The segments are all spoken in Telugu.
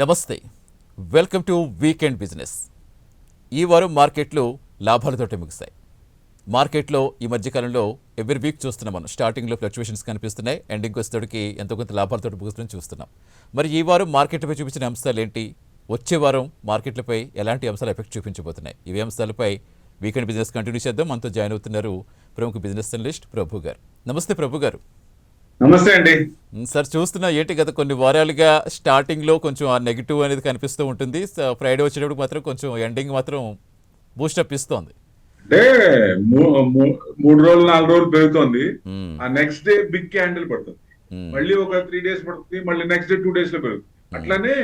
నమస్తే, వెల్కమ్ టు వీకెండ్ బిజినెస్. ఈ వారం మార్కెట్లు లాభాలతోటే ముగిశాయి. మార్కెట్లో ఈ మధ్యకాలంలో ఎవ్రీ వీక్ చూస్తున్నాం, మనం స్టార్టింగ్లో ఫ్లక్చువేషన్స్ కనిపిస్తున్నాయి, ఎండింగ్ వచ్చేటోడికి ఎంతో కొంత లాభాలతో ముగుస్తుందని చూస్తున్నాం. మరి ఈ వారం మార్కెట్లపై చూపించిన అంశాలు ఏంటి? వచ్చే వారం మార్కెట్లపై ఎలాంటి అంశాలు ఎఫెక్ట్ చూపించబోతున్నాయి? ఇవే అంశాలపై వీకెండ్ బిజినెస్ కంటిన్యూ చేద్దాం. మనతో జాయిన్ అవుతున్నారు ప్రముఖ బిజినెస్ అనలిస్ట్ ప్రభు గారు. నమస్తే ప్రభు గారు. నమస్తే అండి సార్. చూస్తున్నా ఏంటి గత కొన్ని వారాలుగా స్టార్టింగ్లో కొంచెం ఆ నెగిటివ్ అనేది కనిపిస్తూ ఉంటుంది, ఫ్రైడే వచ్చేటప్పుడు మాత్రం కొంచెం ఎండింగ్ మాత్రం బూస్టప్ ఇస్తోంది. అంటే 3 రోజులు 4 రోజులు పెరుగుతోంది. ఆ నెక్స్ట్ డే బిగ్ క్యాండిల్ పడుతుంది, మళ్ళీ ఒక 3 days పడుతుంది, మళ్ళీ నెక్స్ట్ డే 2 days లో పెరుగుతుంది. అట్లానే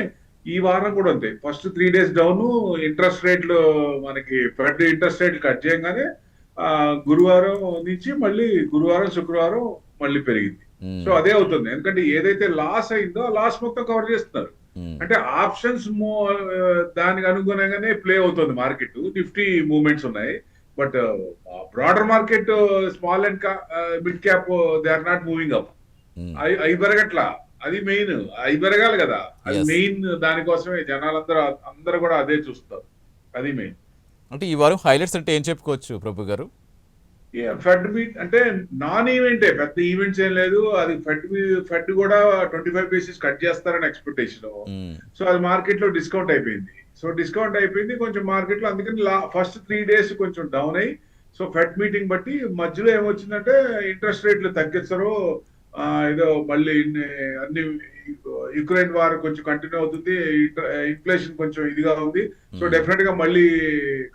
ఈ వారం కూడా అంతే. ఫస్ట్ 3 days డౌన్, ఇంట్రెస్ట్ రేట్లు మనకి ఫెడ్ ఇంట్రెస్ట్ రేట్లు కట్ చేయగానే గురువారం నుంచి మళ్ళీ గురువారం శుక్రవారం మళ్ళీ పెరిగింది. సో అదే అవుతుంది, ఎందుకంటే ఏదైతే లాస్ అయిందో ఆ లాస్ మొత్తం కవర్ చేస్తున్నారు. అంటే ఆప్షన్స్ దానికి అనుగుణంగానే ప్లే అవుతుంది మార్కెట్. నిఫ్టీ మూవ్మెంట్స్ ఉన్నాయి, but broader market small and mid cap they are not moving up. అవి పెరగట్లా, అది మెయిన్. అవి పెరగాలి కదా, అది మెయిన్. దానికోసమే అందరూ కూడా అదే చూస్తారు, అది మెయిన్. అంటే ఈ వారం హైలైట్స్ అంటే ఏం చెప్పుకోవచ్చు ప్రభు గారు? ఫెడ్ మీట్ అంటే నాన్ ఈవెంటే, పెద్ద ఈవెంట్స్ ఏం లేదు. అది ఫెడ్ కూడా 25 basis కట్ చేస్తారని ఎక్స్పెక్టేషన్. సో అది మార్కెట్ లో డిస్కౌంట్ అయిపోయింది. కొంచెం మార్కెట్ లో. అందుకని ఫస్ట్ 3 days కొంచెం డౌన్ అయ్యి, సో ఫెడ్ మీటింగ్ బట్టి మధ్యలో ఏమొచ్చిందంటే ఇంట్రెస్ట్ రేట్లు తగ్గిస్తారు, ఏదో మళ్ళీ అన్ని యుక్రెయిన్ వార్ కొంచెం కంటిన్యూ అవుతుంది, ఇన్ఫ్లేషన్ కొంచెం ఇదిగా ఉంది. సో డెఫినెట్ గా మళ్ళీ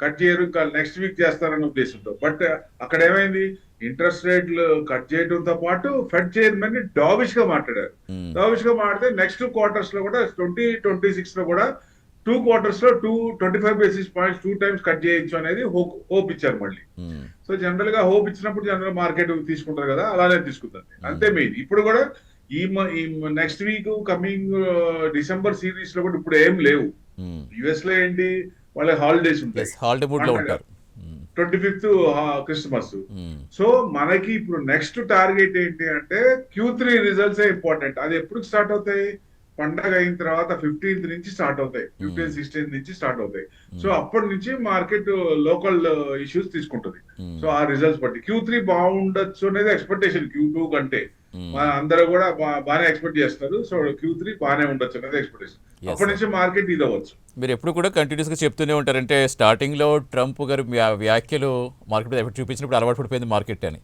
కట్ చేయరు, ఇంకా నెక్స్ట్ వీక్ చేస్తారన్న ఉద్దేశంతో. బట్ అక్కడ ఏమైంది, ఇంట్రెస్ట్ రేట్లు కట్ చేయడంతో పాటు ఫెడ్ చైర్మన్ డావిష్ గా మాట్లాడారు. మాట్లాడితే నెక్స్ట్ క్వార్టర్స్ లో కూడా 2026 లో కూడా 2 quarters లో 25 basis points 2 times కట్ చేయొచ్చు అనేది హోప్ ఇచ్చారు మళ్ళీ. సో జనరల్ గా హోప్ ఇచ్చినప్పుడు జనరల్ మార్కెట్ తీసుకుంటారు కదా, అలానే తీసుకుంటుంది. అంతే మెయిన్. ఇప్పుడు కూడా ఈ next week coming December series లో కూడా ఇప్పుడు ఏం లేవు. యుఎస్ లో ఏంటి, వాళ్ళ హాలిడేస్ ఉంటాయి, 25th క్రిస్మస్. సో మనకి ఇప్పుడు నెక్స్ట్ టార్గెట్ ఏంటి అంటే Q3 రిజల్ట్స్ ఇంపార్టెంట్. అది ఎప్పుడు స్టార్ట్ అవుతాయి, పండగ అయిన తర్వాత 15th నుంచి స్టార్ట్ అవుతాయి, 15th 16th నుంచి స్టార్ట్ అవుతాయి. సో అప్పటి నుంచి మార్కెట్ లోకల్ ఇష్యూస్ తీసుకుంటుంది. సో ఆ రిజల్ట్స్ బట్టి Q3 బాగుండొచ్చు అనేది ఎక్స్పెక్టేషన్. Q2 కంటే అందరూ కూడా బాగానే ఎక్స్పెక్ట్ చేస్తారు. సో Q3 బాగానే ఉండొచ్చు అనేది ఎక్స్పెక్టేషన్. అప్పటి నుంచి మార్కెట్ ఇది అవ్వచ్చు. మీరు ఎప్పుడు కూడా కంటిన్యూస్ గా చెప్తూనే ఉంటారంటే స్టార్టింగ్ లో ట్రంప్ గారు వ్యాఖ్యలు మార్కెట్ ఎఫెక్ట్ చూపించినప్పుడు అలవాటు పడిపోయింది మార్కెట్ అని.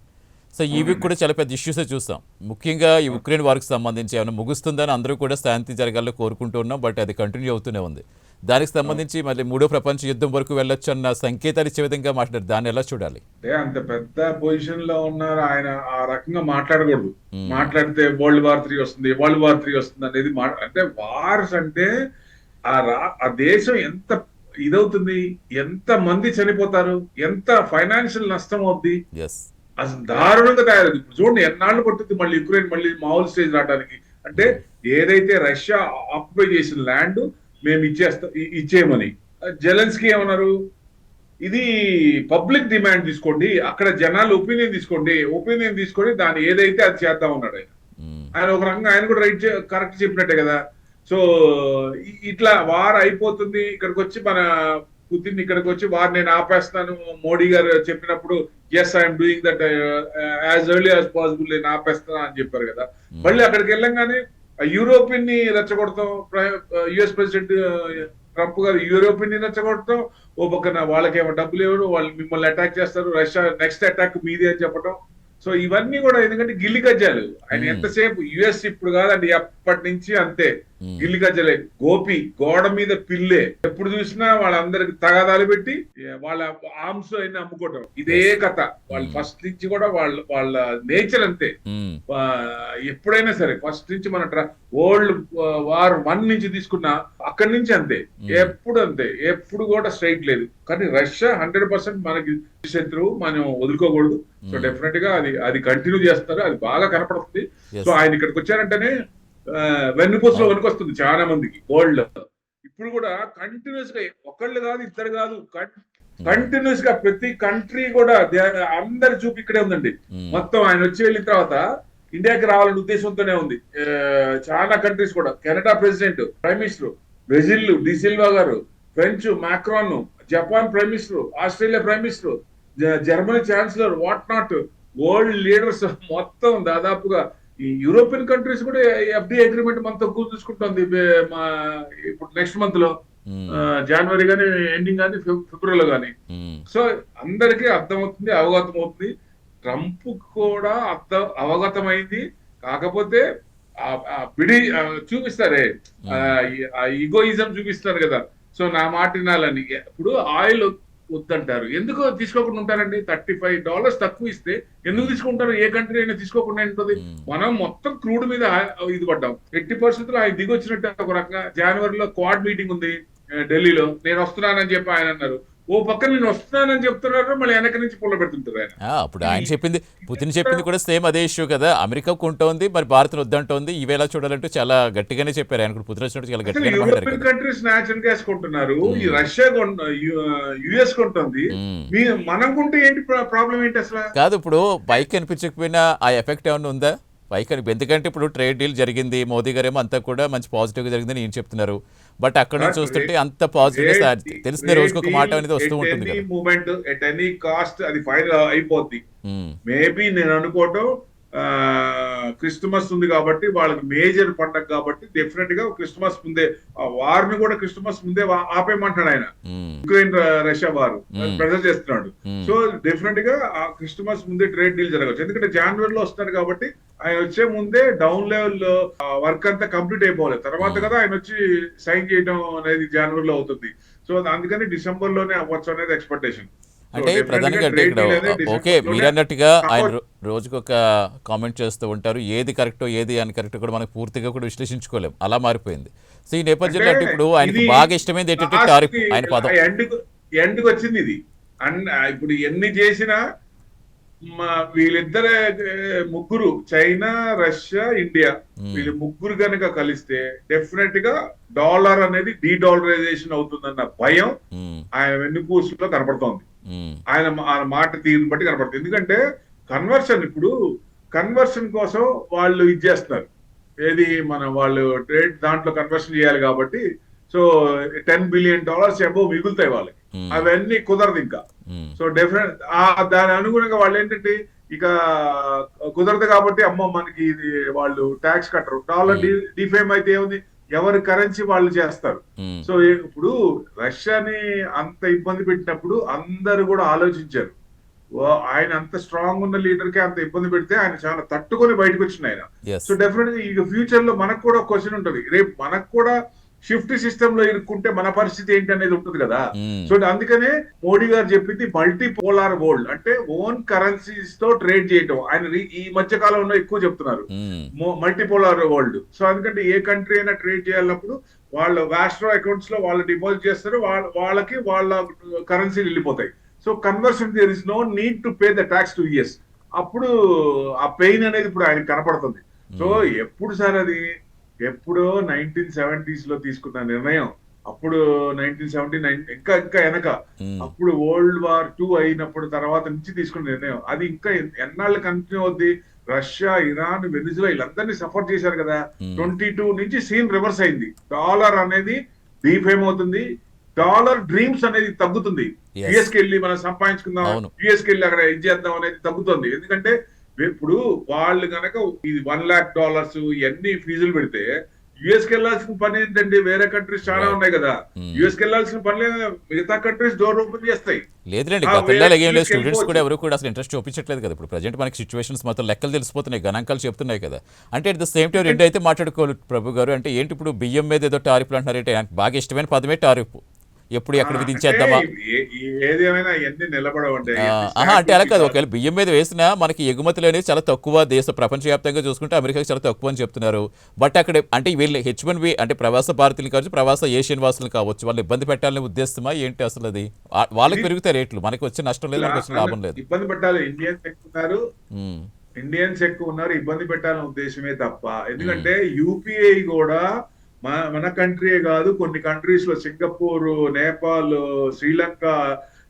సో ఈ వీక్ కూడా చాలా పెద్ద ఇష్యూసే చూస్తాం. ముఖ్యంగా ఈ ఉక్రెయిన్ వార్కి సంబంధించి ఏమైనా ముగుస్తుందని అందరూ కూడా శాంతి జరగాలని కోరుకుంటూ ఉన్నాం, బట్ అది కంటిన్యూ అవుతూనే ఉంది. దానికి సంబంధించి మళ్ళీ 3వ ప్రపంచ యుద్ధం వరకు వెళ్ళొచ్చు అన్న సంకేతాలు ఇచ్చే విధంగా మాట్లాడారు. దాన్ని ఎలా చూడాలి? అంత పెద్ద పొజిషన్ లో ఉన్నారు ఆయన, ఆ రకంగా మాట్లాడకూడదు. మాట్లాడితే వరల్డ్ వార్ 3 వస్తుంది అనేది అంటే వార్స్ అంటే ఆ దేశం ఎంత ఇదవుతుంది, ఎంత మంది చనిపోతారు, ఎంత ఫైనాన్షియల్ నష్టం అవుద్ది, అసలు దారుణంగా తయారవుతుంది. ఇప్పుడు చూడండి, ఎన్నాళ్ళు పడుతుంది మళ్ళీ యుక్రెయిన్ మళ్ళీ మామూలు స్టేజ్ రావడానికి. అంటే ఏదైతే రష్యా ఆక్యుపై చేసిన ల్యాండ్ మేము ఇచ్చేయమని జెలెన్స్కీ ఏమన్నారు, ఇది పబ్లిక్ డిమాండ్ తీసుకోండి, అక్కడ జనాలు ఒపీనియన్ తీసుకొని దాన్ని ఏదైతే అది చేద్దాం అన్నాడు ఆయన. ఒక రకంగా ఆయన కూడా కరెక్ట్ చెప్పినట్టే కదా. సో ఇట్లా వార్ అయిపోతుంది, ఇక్కడికి వచ్చి మన పుతిన్ ఇక్కడికి వచ్చి వార్ నేను ఆపేస్తాను మోడీ గారు చెప్పినప్పుడు, yes I'm doing that as early as possible, నేను ఆపేస్తాను అని చెప్పారు కదా. మళ్ళీ అక్కడికి వెళ్ళంగానే యూరోపియన్ ని రెచ్చగొడతాం, యుఎస్ ప్రెసిడెంట్ ట్రంప్ గారు యూరోపియన్ ని రెచ్చగొడతాం, ఓ పక్కన వాళ్ళకేమో డబ్బులు ఇవ్వరు, వాళ్ళు మిమ్మల్ని అటాక్ చేస్తారు, రష్యా నెక్స్ట్ అటాక్ మీదే అని చెప్పడం. సో ఇవన్నీ కూడా ఎందుకంటే గిల్లి గజ్జాలు. ఆయన ఎంతసేపు యుఎస్ ఇప్పుడు కాదండి, ఎప్పటి నుంచి అంతే గిల్లి గజ్జలే. గోపి గోడ మీద పిల్లే, ఎప్పుడు చూసినా వాళ్ళందరికి తగాదాలు పెట్టి వాళ్ళ ఆర్మ్స్ అయినా అమ్ముకోవడం, ఇదే కథ. వాళ్ళు ఫస్ట్ నుంచి కూడా వాళ్ళ నేచర్ అంతే. ఎప్పుడైనా సరే ఫస్ట్ నుంచి మన వరల్డ్ వార్ 1 నుంచి తీసుకున్నా అక్కడి నుంచి అంతే, ఎప్పుడు అంతే, ఎప్పుడు కూడా స్ట్రైట్ లేదు. కానీ రష్యా 100% మనకి శత్రువు, మనం వదులుకోకూడదు. సో డెఫినెట్ గా అది కంటిన్యూ చేస్తారు, అది బాగా కనపడుతుంది. సో ఆయన ఇక్కడికి వచ్చారంటేనే వెన్నుపూసలో వస్తుంది చాలా మందికి వరల్డ్ లో. ఇప్పుడు కూడా కంటిన్యూస్ గా ఒకళ్ళు కాదు, ఇద్దరు కాదు, కంటిన్యూస్ గా ప్రతి కంట్రీ కూడా అందరి చూపు ఇక్కడే ఉందండి. మొత్తం ఆయన వచ్చి వెళ్ళిన తర్వాత ఇండియాకి రావాలనే ఉద్దేశంతోనే ఉంది చాలా కంట్రీస్ కూడా. Canada president, prime minister Brazil da Silva గారు, French Macron, Japan prime minister, Australia prime minister, Germany chancellor, what not, world leaders మొత్తం దాదాపుగా ఈ యూరోపియన్ కంట్రీస్ కూడా ఎఫ్డి అగ్రిమెంట్ మనతో కూర్చుకుంటుంది ఇప్పుడు నెక్స్ట్ మంత్ లో, జనవరి గానీ ఎండింగ్ కానీ ఫిబ్రవరిలో కానీ. సో అందరికీ అర్థమవుతుంది, అవగతం అవుతుంది. ట్రంప్ కూడా అవగతమైంది. కాకపోతే బిడి చూపిస్తారే, ఈగోయిజం చూపిస్తారు కదా. సో నా మాట వినాలని. ఇప్పుడు ఆయిల్ వద్దంటారు, ఎందుకు తీసుకోకుండా ఉంటారండి? $35 తక్కువ ఇస్తే ఎందుకు తీసుకుంటారు? ఏ కంట్రీ అయినా తీసుకోకుండా ఉంటుంది. మనం మొత్తం క్రూడ్ మీద ఇది పడ్డాం. 80% ఆయన దిగొచ్చినట్టు. ఒక రకంగా జనవరిలో క్వాడ్ మీటింగ్ ఉంది ఢిల్లీలో, నేను వస్తున్నానని చెప్పి ఆయన అన్నారు. ఓ పక్క నేను వస్తున్నానని చెప్తున్నారు, మళ్ళీ వెనక నుంచి పుల్ల పెడుతుంటారు ఆయన. అప్పుడు ఆయన చెప్పింది, పుతిన్ చెప్పింది కూడా సేమ్ అదే ఇష్యూ కదా. అమెరికా కొంటోంది, మరి భారత్ వద్దంటోంది, ఈవేళ చూడాలంటూ చాలా గట్టిగానే చెప్పారు ఆయన కూడా. పుతిన్ వచ్చినట్టు చాలా గట్టిగానే యూరోపియన్ కంట్రీస్ నేచురల్ గ్యాస్ కొంటున్నారు, ఈ రష్యా యుఎస్ కొంటుంది, మనం కొంటే ఏంటి ప్రాబ్లం ఏంటి అసలు? కాదు, ఇప్పుడు పైకి కనిపించకపోయినా ఆ ఎఫెక్ట్ ఏమైనా ఉందా పైకి? ఎందుకంటే ఇప్పుడు ట్రేడ్ డీల్ జరిగింది, మోదీ గారేమో అంతా కూడా మంచి పాజిటివ్గా జరిగిందని ఈయన చెప్తున్నారు. బట్ అక్కడ నుంచి చూస్తుంటే అంత పాజిటివ్ తెలిసిందే, రోజుకు ఒక మాట అనేది వస్తూ ఉంటుంది కదా. మూమెంట్ ఎట్ ఎనీ కాస్ట్ అది ఫైనల్ అయిపోద్ది. మేబీ నేను అనుకోవటం క్రిస్టమస్ ఉంది కాబట్టి వాళ్ళకి మేజర్ పండగ కాబట్టి డెఫినెట్ గా క్రిస్టమస్ ముందే, వారిని కూడా క్రిస్టమస్ ముందే ఆపేయమంటాడు ఆయన. యుక్రెయిన్ రష్యా వారు ప్రెజర్ చేస్తున్నాడు. సో డెఫినెట్ గా ఆ క్రిస్టమస్ ముందే ట్రేడ్ డీల్ జరగచ్చు. ఎందుకంటే జనవరిలో వస్తాడు కాబట్టి ఆయన వచ్చే ముందే డౌన్ లెవెల్ వర్క్ అంతా కంప్లీట్ అయిపోవాలి. తర్వాత కదా ఆయన వచ్చి సైన్ చేయడం అనేది జనవరిలో అవుతుంది. సో అందుకని డిసెంబర్ లోనే అవ్వచ్చు అనేది ఎక్స్పెక్టేషన్. అంటే ప్రధానంగా అంటే ఇక్కడ ఓకే, మీరు అన్నట్టుగా ఆయన రోజుకు ఒక కామెంట్ చేస్తూ ఉంటారు. ఏది కరెక్టో ఏది అని కరెక్ట్ కూడా మనకు పూర్తిగా కూడా విశ్లేషించుకోలేం, అలా మారిపోయింది. సో ఈ నేపథ్యంలో అంటే ఇప్పుడు ఆయనకు బాగా ఇష్టమైంది ఏంటంటే టారిఫ్, ఆయన పదం ఎండ్కి వచ్చింది ఇది. ఇప్పుడు ఎన్ని చేసినా వీళ్ళిద్దరే ముగ్గురు, చైనా, రష్యా, ఇండియా, వీళ్ళు ముగ్గురు కనుక కలిస్తే డెఫినెట్ గా డాలర్ అనేది డీడాలరైజేషన్ అవుతుందన్న భయం ఆయన వెన్నుపూసలో కనపడుతోంది. ఆయన మాట తీరుని బట్టి కనపడుతుంది. ఎందుకంటే ఇప్పుడు కన్వర్షన్ కోసం వాళ్ళు ఇది చేస్తున్నారు, ఏది వాళ్ళు ట్రేడ్ దాంట్లో కన్వర్షన్ చేయాలి కాబట్టి. సో $10 బిలియన్ అబోవ్ మిగులుతాయి వాళ్ళకి, అవన్నీ కుదరదు ఇంకా. సో డెఫినెట్ దాని అనుగుణంగా వాళ్ళు ఏంటంటే ఇక కుదరదు కాబట్టి అమ్మో మనకి ఇది వాళ్ళు ట్యాక్స్ కట్టరు. డాలర్ డిఫేమ్ అయితే ఏముంది, ఎవరి కరెన్సీ వాళ్ళు చేస్తారు. సో ఇప్పుడు రష్యాని అంత ఇబ్బంది పెట్టినప్పుడు అందరు కూడా ఆలోచించారు, ఆయన అంత స్ట్రాంగ్ ఉన్న లీడర్ కి అంత ఇబ్బంది పెడితే ఆయన చాలా తట్టుకొని బయటకు వచ్చిన ఆయన. సో డెఫినెట్ గా ఈ ఫ్యూచర్ లో మనకు కూడా క్వశ్చన్ ఉంటుంది, రేపు మనకు కూడా షిఫ్ట్ సిస్టమ్ లో ఇరుక్కుంటే మన పరిస్థితి ఏంటి అనేది ఉంటుంది కదా. సో అందుకనే మోడీ గారు చెప్పింది మల్టీ పోలార్ వరల్డ్, అంటే ఓన్ కరెన్సీస్ తో ట్రేడ్ చేయటం. ఆయన ఈ మధ్య కాలంలో ఎక్కువ చెప్తున్నారు మల్టీ పోలార్ వరల్డ్. సో అందుకంటే ఏ కంట్రీ అయినా ట్రేడ్ చేయాలన్నప్పుడు వాళ్ళ వాస్ట్రో అకౌంట్స్ లో వాళ్ళు డిపాజిట్ చేస్తారు, వాళ్ళకి వాళ్ళ కరెన్సీలు వెళ్ళిపోతాయి. So conversion there is no need to pay the tax to US. అప్పుడు ఆ పెయిన్ అనేది ఇప్పుడు ఆయనకు కనపడుతుంది. సో ఎప్పుడు సార్ అది ఎప్పుడో 1970s లో తీసుకున్న నిర్ణయం, అప్పుడు 1979 ఇంకా వెనక, అప్పుడు World War II అయినప్పుడు తర్వాత నుంచి తీసుకున్న నిర్ణయం. అది ఇంకా ఎన్నాళ్ళు కంటిన్యూ అవుద్ది? రష్యా, ఇరాన్, వెనిజులా వీళ్ళందరినీ సపోర్ట్ చేశారు కదా. 22 నుంచి సీన్ రివర్స్ అయింది. డాలర్ అనేది డీఫేమ్ అవుతుంది, డాలర్ డ్రీమ్స్ అనేది తగ్గుతుంది. యుఎస్ కి వెళ్ళి మనం సంపాదించుకుందాం, యుఎస్ కి వెళ్ళి అక్కడ ఇది చేద్దాం అనేది తగ్గుతుంది. ఎందుకంటే ఇప్పుడు వాళ్ళు కనుక ఇది $1 lakh ఇవన్నీ ఫీజులు పెడితే యుఎస్ కి వెళ్లాల్సిన పని ఏంటండి? వేరే కంట్రీస్ చాలా ఉన్నాయి కదా, యుఎస్ కి వెళ్లాల్సిన పని లేదు, మిగతా కంట్రీస్ డోర్ ఓపెన్ చేస్తాయి. లేదండి, గతంలో స్టూడెంట్స్ కూడా ఎవరు కూడా అసలు ఇంట్రెస్ట్ చూపించట్లేదు కదా. ఇప్పుడు ప్రజెంట్ మనకి సిచ్యువేషన్స్ మొత్తం లెక్కలు తెలిసిపోతున్నాయి, గణాంకాలు చెప్తున్నాయి కదా. అంటే అట్ ద సేమ్ టైం రెండు అయితే మాట్లాడుకోవాలి ప్రభు గారు. అంటే ఏంటి ఇప్పుడు బియ్యం మీద ఏదో టారిఫ్లు అంటున్నారంటే నాకు బాగా ఇష్టమైన పదమే టారిఫ్. ఎప్పుడు ఎక్కడ విధించేద్దామా? ఏదేమైనా ఇవన్నీ నిలబడవంటే అంటే అలా కాదు, ఒకవేళ బియ్యం మీద వేసినా మనకి ఎగుమతులు అనేది చాలా తక్కువ, ప్రపంచవ్యాప్తంగా చూసుకుంటే అమెరికాకి చాలా తక్కువ అని చెప్తున్నారు. బట్ అక్కడ అంటే వీళ్ళు H1B అంటే ప్రవాస భారతీయులు కావచ్చు, ప్రవాస ఏషియన్ వాసులు కావచ్చు, వాళ్ళు ఇబ్బంది పెట్టాలని ఉద్దేశమా ఏంటి అసలు? అది వాళ్ళకి పెరుగుతాయి రేట్లు, మనకి వచ్చే నష్టం లేదు, మనకి వచ్చే లాభం లేదు. ఇబ్బంది పెట్టాలి, ఇండియన్స్ ఎక్కువ ఉన్నారు, ఇబ్బంది పెట్టాలనే ఉద్దేశమే తప్ప. ఎందుకంటే యూపీఐ కూడా మన కంట్రీయే కాదు, కొన్ని కంట్రీస్ లో సింగపూర్, నేపాల్, శ్రీలంక,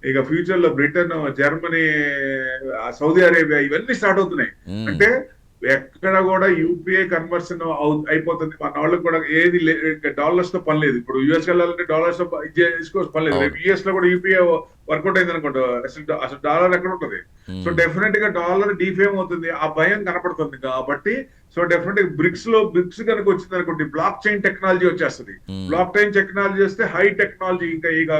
ఇక ఫ్యూచర్ లో బ్రిటన్, జర్మనీ, సౌదీ అరేబియా ఇవన్నీ స్టార్ట్ అవుతున్నాయి. అంటే ఎక్కడ కూడా యూపీఐ కన్వర్షన్ అయిపోతుంది. మన వాళ్ళకి కూడా ఏది డాలర్స్ తో పని లేదు. ఇప్పుడు యూఎస్ వెళ్ళాలంటే డాలర్స్ తో చేసుకోవచ్చు పని లేదు. రేపు యూఎస్ లో కూడా యూపీఐ వర్కౌట్ అయింది అనుకోండి, అసలు డాలర్ ఎక్కడ ఉంటుంది. సో డెఫినెట్ గా డాలర్ డిఫేమ్ అవుతుంది, ఆ భయం కనపడుతుంది. కాబట్టి సో డెఫినెట్ గా బ్రిక్స్ కనుక వచ్చింది అనుకోండి, బ్లాక్ చైన్ టెక్నాలజీ వచ్చేస్తుంది. బ్లాక్ చైన్ టెక్నాలజీ వస్తే హై టెక్నాలజీ, ఇంకా ఇక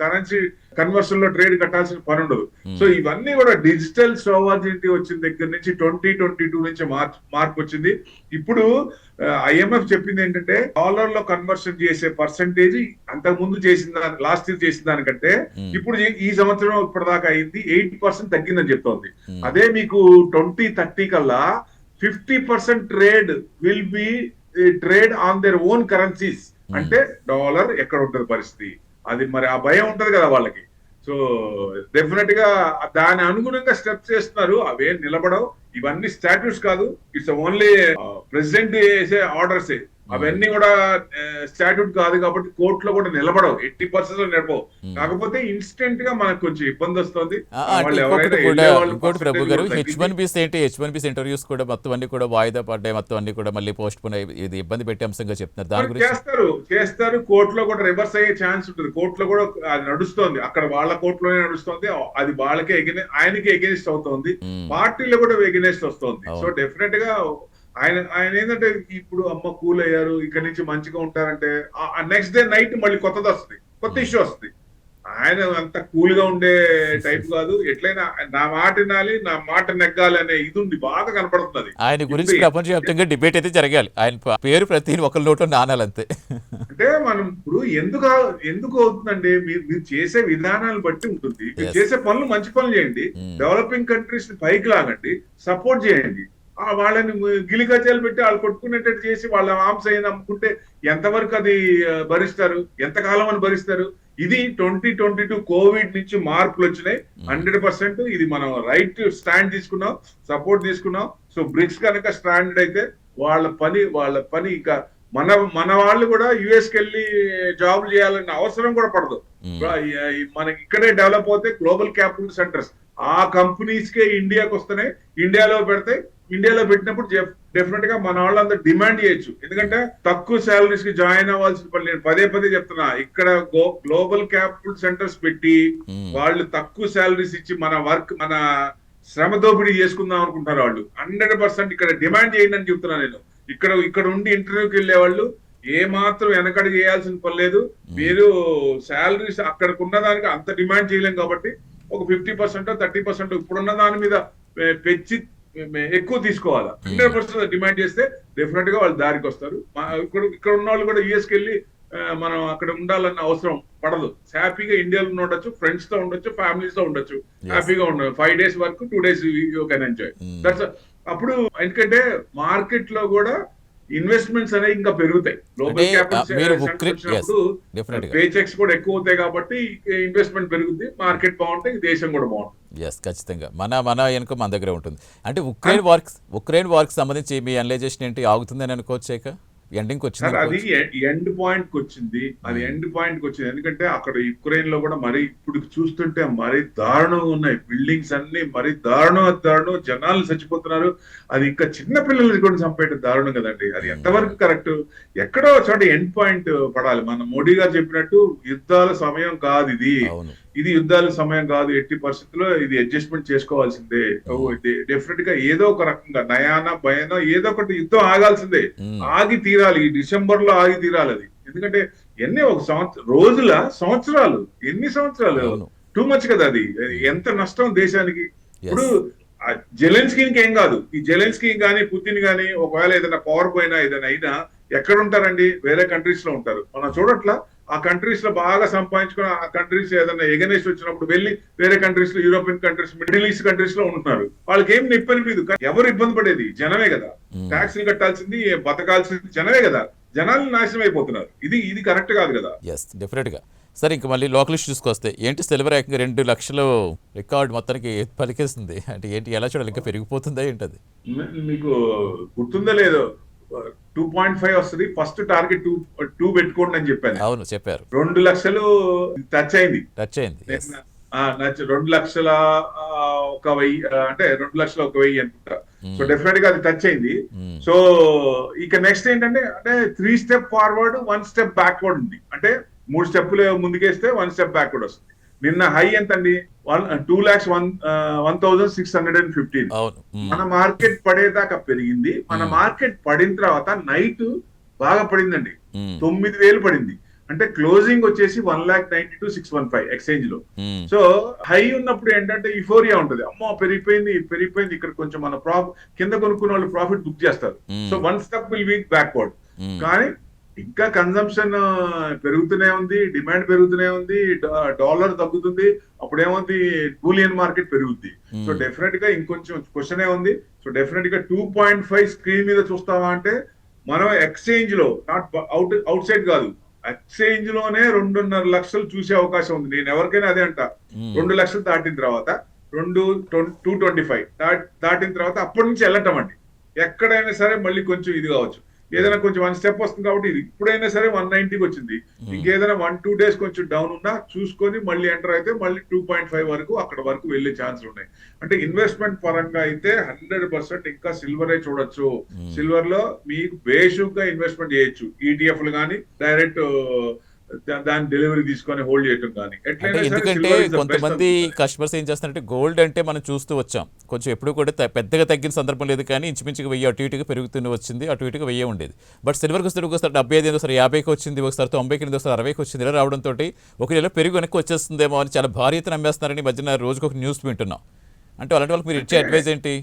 కరెన్సీ కన్వర్షన్ లో ట్రేడ్ కట్టాల్సిన పని ఉండదు. సో ఇవన్నీ కూడా డిజిటల్ సోవర్నిటీ వచ్చిన దగ్గర నుంచి 2022 నుంచి మార్పు వచ్చింది. ఇప్పుడు ఐఎంఎఫ్ చెప్పింది ఏంటంటే డాలర్ లో కన్వర్షన్ చేసే పర్సంటేజ్ అంతకు ముందు చేసిన లాస్ట్ ఇయర్ చేసిన దానికంటే ఇప్పుడు ఈ సంవత్సరం ఇప్పటిదాకా అయింది 8% తగ్గిందని చెప్తోంది. అదే మీకు 2030 కల్లా 50% trade will be trade on their own currencies. అంటే డాలర్ ఎక్కడ ఉంటుంది పరిస్థితి, అది మరి ఆ భయం ఉంటది కదా వాళ్ళకి. సో డెఫినెట్ గా దాని అనుగుణంగా స్టెప్స్ చేస్తున్నారు. అవేం నిలబడవు, ఇవన్నీ స్టాట్యూట్స్ కాదు, ఇట్స్ ఓన్లీ ప్రెసిడెంట్ చేసే ఆర్డర్స్. అవన్నీ కూడా స్టాట్యూట్ కాదు కాబట్టి కోర్టులో కూడా నిలబడవు, 80% నిలబడవు. కాకపోతే ఇన్స్టెంట్ గా మనకు కొంచెం ఇబ్బంది వస్తుంది. ఇంకోటి ప్రభు గారు, H1Bs ఏంటి, H1Bs ఇంటర్వ్యూస్ కూడా మొత్తం అన్ని కూడా వాయిదా పడ్డాయి, మొత్తం అన్ని కూడా మళ్ళీ పోస్ట్ పోన్ ఇది ఇబ్బంది పెట్టే అంశంగా చెప్తున్నారు. దాని గురించి చేస్తారు కోర్టులో కూడా రివర్స్ అయ్యే ఛాన్స్ ఉంటుంది. కోర్టులో కూడా అది నడుస్తోంది, అక్కడ వాళ్ళ కోర్టులోనే నడుస్తుంది. అది వాళ్ళకే ఆయనకి ఎగెనిస్ట్ అవుతోంది, పార్టీలో కూడా ఎగెనిస్ట్ వస్తుంది. సో డెఫినెట్ గా ఆయన ఏంటంటే ఇప్పుడు అమ్మ కూల్ అయ్యారు, ఇక్కడ నుంచి మంచిగా ఉంటారంటే నెక్స్ట్ డే నైట్ మళ్ళీ కొత్తది వస్తుంది, కొత్త ఇష్యూ వస్తుంది. ఆయన అంత కూల్ గా ఉండే టైప్ కాదు. ఎట్లయినా నా మాట వినాలి, నా మాట నెగ్గాలి అనే ఇది ఉంది, బాగా కనపడుతుంది. ఆయన గురించి ప్రపంచవ్యాప్తంగా డిబేట్ అయితే జరగాలి, ఆయన పేరు ప్రతి ఒక్కరి నోట్లో నానాలంతే. అంటే మనం ఇప్పుడు ఎందుకు అవుతుందండి, మీరు చేసే విధానాలను బట్టి ఉంటుంది. మీరు చేసే పనులు మంచి పనులు చేయండి, డెవలపింగ్ కంట్రీస్ ని పైకి లాగండి, సపోర్ట్ చేయండి. వాళ్ళని గిలిగజాలు పెట్టి వాళ్ళు కొట్టుకునేటట్టు చేసి వాళ్ళ మాంసం అయినా అమ్ముకుంటే ఎంతవరకు అది భరిస్తారు, ఎంతకాలం అని భరిస్తారు. ఇది 2022 కోవిడ్ నుంచి మార్పులు వచ్చినాయి 100%. ఇది మనం రైట్ స్టాండ్ తీసుకున్నాం, సపోర్ట్ తీసుకున్నాం. సో బ్రిక్స్ కనుక స్టాండర్డ్ అయితే వాళ్ళ పని ఇంకా మన వాళ్ళు కూడా యుఎస్ కి వెళ్ళి జాబ్ చేయాలన్న అవసరం కూడా పడదు. మనకి ఇక్కడే డెవలప్ అవుతే గ్లోబల్ క్యాపిటల్ సెంటర్స్ ఆ కంపెనీస్ కే ఇండియాకి వస్తున్నాయి, ఇండియాలో పెడితే ఇండియాలో పెట్టినప్పుడు డెఫినెట్ గా మన వాళ్ళందరూ డిమాండ్ చేయొచ్చు. ఎందుకంటే తక్కువ శాలరీస్ కి జాయిన్ అవ్వాల్సిన పని. నేను పదే చెప్తున్నా, ఇక్కడ గ్లోబల్ క్యాపిటల్ సెంటర్స్ పెట్టి వాళ్ళు తక్కువ శాలరీస్ ఇచ్చి మన శ్రమ దోపిడీ చేసుకుందాం అనుకుంటారు వాళ్ళు. 100% ఇక్కడ డిమాండ్ చేయండి అని చెప్తున్నా నేను. ఇక్కడ ఉండి ఇంటర్వ్యూకి వెళ్లే వాళ్ళు ఏ మాత్రం వెనకడి చేయాల్సిన పని లేదు. మీరు శాలరీస్ అక్కడికి ఉన్న దానికి అంత డిమాండ్ చేయలేం కాబట్టి ఒక 50% 30% ఇప్పుడున్న దాని మీద పెంచి ఎక్కువ తీసుకోవాలి. 100% డిమాండ్ చేస్తే డెఫినెట్ గా వాళ్ళు దారికి వస్తారు. ఇక్కడ ఉన్న వాళ్ళు కూడా యుఎస్కి వెళ్ళి మనం అక్కడ ఉండాలన్న అవసరం పడదు. హ్యాపీగా ఇండియాలో ఉండొచ్చు, ఫ్రెండ్స్ తో ఉండొచ్చు, ఫ్యామిలీస్ తో ఉండొచ్చు, హ్యాపీగా ఉండదు. 5 days వరకు 2 days you can enjoy. That's అప్పుడు. ఎందుకంటే మార్కెట్ లో కూడా ఇన్వెస్ట్మెంట్స్ అనేవి ఇంకా పెరుగుతాయి. గ్లోబల్ క్యాపిటల్ పే చెక్స్ కూడా ఎక్కువ అవుతాయి కాబట్టి ఇన్వెస్ట్మెంట్ పెరుగుతుంది, మార్కెట్ బాగుంటాయి, దేశం కూడా బాగుంటుంది. ఎస్, ఖచ్చితంగా మన ఇన్కమ్ మన దగ్గర ఉంటుంది. అంటే ఉక్రెయిన్ వార్కి సంబంధించి మీ అనలైజేషన్ ఏంటి, ఆగుతుందని అనుకోవచ్చాక ఎండింగ్ వచ్చింది? అది ఎండ్ పాయింట్ కి వచ్చింది. ఎందుకంటే అక్కడ యుక్రెయిన్ లో కూడా మరి ఇప్పుడు చూస్తుంటే మరీ దారుణంగా ఉన్నాయి. బిల్డింగ్స్ అన్ని మరీ దారుణం. జనాలు చచ్చిపోతున్నారు. అది ఇంకా చిన్న పిల్లల్ని కూడా చంపేయడం దారుణం కదండి. అది ఎంతవరకు కరెక్ట్? ఎక్కడో చోట ఎండ్ పాయింట్ పడాలి. మన మోడీ గారు చెప్పినట్టు యుద్ధాల సమయం కాదు ఇది యుద్ధాల సమయం కాదు. 80% ఇది అడ్జస్ట్మెంట్ చేసుకోవాల్సిందే. డెఫినెట్ గా ఏదో ఒక రకంగా నయానా భయానా ఏదో ఒకటి యుద్ధం ఆగాల్సిందే, ఆగి తీరాలి. ఈ డిసెంబర్ లో ఆగి తీరాలి అది. ఎందుకంటే ఎన్ని ఒక సంవత్సరాలు ఎన్ని సంవత్సరాలు టూ మచ్ కదా. అది ఎంత నష్టం దేశానికి. ఇప్పుడు జెలెన్స్కీకి ఏం కాదు, ఈ జెలెన్స్కీ గానీ పుతిన్ గానీ ఒకవేళ ఏదైనా పవర్ పోయినా ఏదైనా అయినా ఎక్కడ ఉంటారండి? వేరే కంట్రీస్ లో ఉంటారు. మనం చూడట్లా ఆ కంట్రీస్ లో బాగా సంపాదించుకుని ఆ కంట్రీస్ ఏదైనా ఎగనెస్ట్ వచ్చినప్పుడు వెళ్ళి వేరే కంట్రీస్ లో, European countries, middle east countries లో ఉంటున్నారు. వాళ్ళకి ఏం ఇబ్బంది. ఎవరు ఇబ్బంది పడేది? జనమే కదా. ట్యాక్స్లు కట్టాల్సింది, బతకాల్సింది జనమే కదా. జనాలు నాశనం అయిపోతున్నారు. ఇది కరెక్ట్ కాదు కదా. డెఫినెట్ గా. సరే, ఇంకా మళ్ళీ లోకల్ ఇష్యూస్కి వస్తే ఏంటి, సిల్వర్ ఏకంగా 2 లక్షలు రికార్డ్ మొత్తానికి పలికేస్తుంది అంటే ఏంటి, ఎలా చూడాలి? ఇంకా పెరిగిపోతుందా ఏంటది? మీకు గుర్తుందా లేదో 2.5 వస్తుంది. ఫస్ట్ టార్గెట్ 2 పెట్టుకోండి అని చెప్పాను. అవును, చెప్పారు. 2 లక్షలు టచ్ అయింది. 2 లక్షల 1,000 అంటే 2 లక్షల 1,000 అనుకుంటా. సో డెఫినెట్ గా అది టచ్ అయింది. సో ఇక నెక్స్ట్ ఏంటంటే అంటే 3 స్టెప్ ఫార్వర్డ్ 1 స్టెప్ బ్యాక్వర్డ్ ఉంది. అంటే 3 స్టెప్పులు ముందుకేస్తే 1 స్టెప్ బ్యాక్వర్డ్ వస్తుంది. నిన్న హై ఎంత అండి? 2,01,615. మన మార్కెట్ పడేదాకా పెరిగింది. మన మార్కెట్ పడిన తర్వాత నైట్ బాగా పడిందండి, 9,000 పడింది. అంటే క్లోజింగ్ వచ్చేసి 1,92,615 ఎక్స్చేంజ్ లో. సో హై ఉన్నప్పుడు ఏంటంటే యుఫోరియా ఉంటుంది, అమ్మో పెరిగిపోయింది ఇక్కడ కొంచెం మన కింద కొనుక్కున్న వాళ్ళు ప్రాఫిట్ బుక్ చేస్తారు. So 1 step will week backward. కానీ ఇంకా కన్సంప్షన్ పెరుగుతూనే ఉంది, డిమాండ్ పెరుగుతూనే ఉంది, డాలర్ తగ్గుతుంది, అప్పుడేముంది బూలియన్ మార్కెట్ పెరుగుద్ది. సో డెఫినెట్ గా ఇంకొంచెం క్వశ్చన్ ఉంది. సో డెఫినెట్ గా 2.5 స్క్రీన్ మీద చూస్తావా అంటే మనం ఎక్స్చేంజ్ లో నాట్ అవుట్ సైడ్ కాదు, ఎక్స్చేంజ్ లోనే 2.5 లక్షలు చూసే అవకాశం ఉంది. నేను ఎవరికైనా అదే అంట, 2 లక్షలు దాటిన తర్వాత 225 దాటిన తర్వాత అప్పటి నుంచి వెళ్ళటం అండి. ఎక్కడైనా సరే మళ్ళీ కొంచెం ఇది కావచ్చు, ఏదైనా కొంచెం 1 స్టెప్ వస్తుంది కాబట్టి ఇది ఇప్పుడైనా సరే 190కి వచ్చింది. ఇంకేదైనా 1-2 డేస్ కొంచెం డౌన్ ఉన్నా చూసుకొని మళ్ళీ ఎంటర్ అయితే మళ్ళీ 2.5 వరకు అక్కడ వరకు వెళ్లే ఛాన్స్ ఉన్నాయి. అంటే ఇన్వెస్ట్మెంట్ పరంగా అయితే 100% ఇంకా సిల్వరే చూడొచ్చు. సిల్వర్ లో మీకు బేసిక్ గా ఇన్వెస్ట్మెంట్ చేయొచ్చు, ఈటీఎఫ్లు కానీ డైరెక్ట్ దాని డెలివరీ తీసుకొని హోల్డ్ చేయటం కానీ. ఎందుకంటే కొంతమంది కస్టమర్స్ ఏం చేస్తారంటే గోల్డ్ అంటే మనం చూస్తూ వచ్చాం, కొంచెం ఎప్పుడు కూడా పెద్దగా తగ్గిన సందర్భం లేదు, కానీ ఇంచుమించుగా 1000 అటు ఇటుగా పెరుగుతూనే వచ్చింది, అటు ఇటుగా 1000 ఉండేది. బట్ సిల్వర్కి వస్తే ఒకసారి 75, ఒకసారి 50కి వచ్చింది, ఒకసారి 90కి, ఒకసారి 60కి వచ్చింది. ఇలా రావడంతో ఒక నెల పెరుగు వెనక్కి వచ్చేస్తుందేమో అని చాలా భారీ ఎత్తున అమ్మేస్తున్నారని మధ్యన రోజుకు ఒక న్యూస్ వింటున్నాం. అంటే అలాంటి వాళ్ళకి మీరు ఇచ్చే అడ్వైజ్ ఏంటి?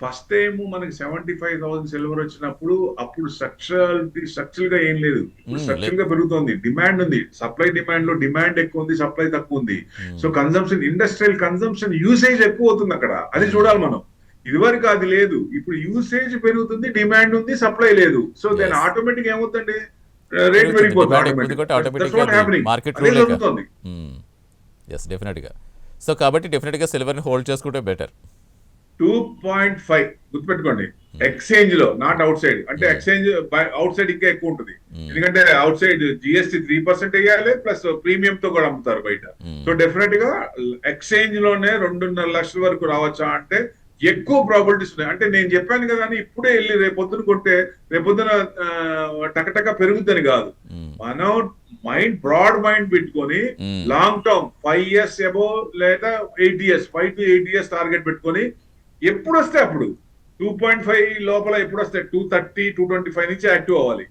ఫస్ట్ టైం మనకి 75,000 సిల్వర్ వచ్చినప్పుడు అప్పుడు స్ట్రక్చరల్ గా ఏం లేదు, ఇప్పుడు స్ట్రక్చరల్ గా పెరుగుతోంది, డిమాండ్ ఉంది. సప్లై డిమాండ్ లో డిమాండ్ ఎక్కువ ఉంది, సప్లై తక్కువ ఉంది. So consumption, industrial consumption, usage ఎక్కువ అవుతుంది అక్కడ, అది చూడాలి మనం. ఇదివరకు అది లేదు, ఇప్పుడు యూసేజ్ పెరుగుతుంది, డిమాండ్ ఉంది, సప్లై లేదు. సో దాని ఆటోమేటిక్ ఏమవుతుంది, రేట్ పెరిగిపోతుంది. జరుగుతుంది. సో కాబట్టి డెఫినెట్ గా సిల్వర్ ని హోల్డ్ చేసుకుంటే బెటర్. 2.5 గుర్తుపెట్టుకోండి, ఎక్స్చేంజ్ లో, నాట్ అవుట్ సైడ్. అంటే ఎక్స్చేంజ్ అవుట్ సైడ్ ఇంకా ఎక్కువ ఉంటుంది, ఎందుకంటే అవుట్ సైడ్ జిఎస్టీ 3% వేయాలి, ప్లస్ ప్రీమియం తో కూడా అమ్ముతారు బయట. సో డెఫినెట్ గా ఎక్స్చేంజ్ లోనే 2.5 లక్షల వరకు రావచ్చా అంటే ఎక్కువ ప్రాబిలిటీస్ ఉన్నాయి. అంటే నేను చెప్పాను కదా అని ఇప్పుడే వెళ్ళి రేపొద్దున కొంటే రేపొద్దున టకటక పెరుగుద్దని కాదు. మనం బ్రాడ్ మైండ్ పెట్టుకొని లాంగ్ టర్మ్ 5 years అబో లేదా 8 years, 5 to 8 years టార్గెట్ పెట్టుకొని ఎప్పుడు వస్తే అప్పుడు 2.5 లోపల ఎప్పుడు వస్తే 230, 225 నుంచి యాక్టివ్ అవ్వాలి.